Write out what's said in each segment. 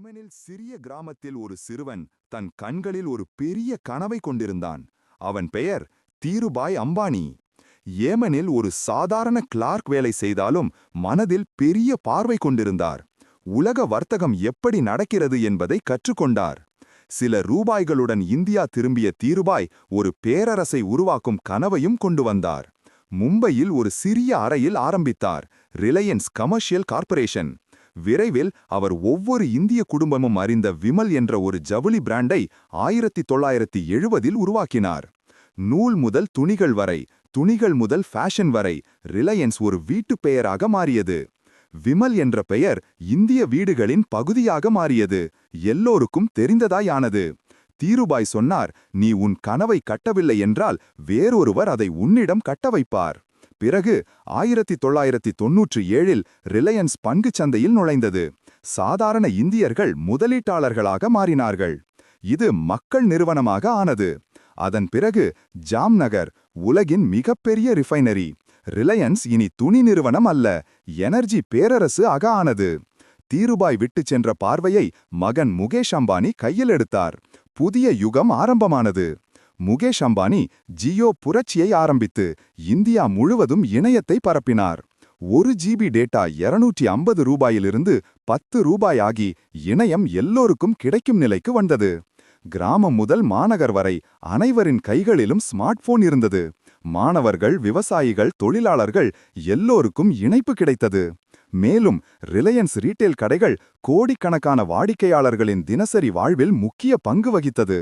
ஏமனில் சிறிய கிராமத்தில் ஒரு சிறுவன் தன் கண்களில் ஒரு பெரிய கனவை கொண்டிருந்தான். அவன் பெயர் தீருபாய் அம்பானி. ஏமனில் ஒரு சாதாரண கிளார்க் வேலை செய்தாலும் மனதில் பெரிய பார்வை கொண்டிருந்தார். உலக வர்த்தகம் எப்படி நடக்கிறது என்பதை கற்றுக்கொண்டார். சில ரூபாய்களுடன் இந்தியா திரும்பிய தீருபாய் ஒரு பேரரசை உருவாக்கும் கனவையும் கொண்டு வந்தார். மும்பையில் ஒரு சிறிய அறையில் ஆரம்பித்தார், ரிலையன்ஸ் கமர்ஷியல் கார்ப்பரேஷன். விரைவில் அவர் ஒவ்வொரு இந்திய குடும்பமும் அறிந்த விமல் என்ற ஒரு ஜவுளி பிராண்டை 1970இல் உருவாக்கினார். நூல் முதல் துணிகள் வரை, துணிகள் முதல் ஃபேஷன் வரை ரிலையன்ஸ் ஒரு வீட்டுப் பெயராக மாறியது. விமல் என்ற பெயர் இந்திய வீடுகளின் பகுதியாக மாறியது, எல்லோருக்கும் தெரிந்ததாயானது. தீருபாய் சொன்னார், நீ உன் கனவை கட்டவில்லை என்றால் வேறொருவர் அதை உன்னிடம் கட்ட வைப்பார். பிறகு 1997இல் ரிலையன்ஸ் பங்குச் சந்தையில் நுழைந்தது. சாதாரண இந்தியர்கள் முதலீட்டாளர்களாக மாறினார்கள். இது மக்கள் நிறுவனமாக ஆனது. அதன் பிறகு ஜாம்நகர், உலகின் மிகப்பெரிய ரிஃபைனரி. ரிலையன்ஸ் இனி துணி நிறுவனம் அல்ல, எனர்ஜி பேரரசு ஆக ஆனது. தீருபாய் விட்டுச் சென்ற பார்வையை மகன் முகேஷ் அம்பானி கையில் எடுத்தார். புதிய யுகம் ஆரம்பமானது. முகேஷ் அம்பானி ஜியோ புரட்சியை ஆரம்பித்து இந்தியா முழுவதும் இணையத்தை பரப்பினார். 1 GB டேட்டா 250 ரூபாயிலிருந்து 10 ரூபாய் ஆகி இணையம் எல்லோருக்கும் கிடைக்கும் நிலைக்கு வந்தது. கிராமம் முதல் மாநகர் வரை அனைவரின் கைகளிலும் ஸ்மார்ட் போன் இருந்தது. மாணவர்கள், விவசாயிகள், தொழிலாளர்கள் எல்லோருக்கும் இணைப்பு கிடைத்தது. மேலும் ரிலையன்ஸ் ரீட்டெயில் கடைகள் கோடிக்கணக்கான வாடிக்கையாளர்களின் தினசரி வாழ்வில் முக்கிய பங்கு வகித்தது.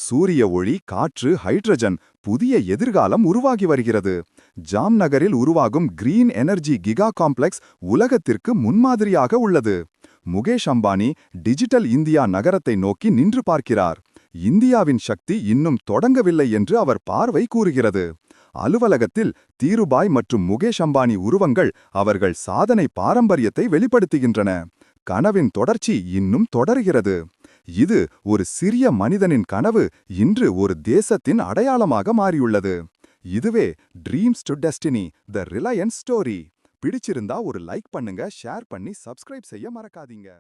சூரிய ஒளி, காற்று, ஹைட்ரஜன், புதிய எதிர்காலம் உருவாகி வருகிறது. ஜாம்நகரில் உருவாகும் கிரீன் எனர்ஜி கிகா காம்ப்ளெக்ஸ் உலகத்திற்கு முன்மாதிரியாக உள்ளது. முகேஷ் அம்பானி டிஜிட்டல் இந்தியா நகரத்தை நோக்கி நின்று பார்க்கிறார். இந்தியாவின் சக்தி இன்னும் தொடங்கவில்லை என்று அவர் பார்வை கூறுகிறது. அலுவலகத்தில் தீருபாய் மற்றும் முகேஷ் அம்பானி உருவங்கள் அவர்கள் சாதனை பாரம்பரியத்தை வெளிப்படுத்துகின்றன. கனவின் தொடர்ச்சி இன்னும் தொடர்கிறது. இது ஒரு சிறிய மனிதனின் கனவு இன்று ஒரு தேசத்தின் அடையாளமாக மாறியுள்ளது. இதுவே dreams to destiny, the Reliance story. பிடிச்சிருந்தா ஒரு லைக் பண்ணுங்க, ஷேர் பண்ணி சப்ஸ்கிரைப் செய்ய மறக்காதீங்க.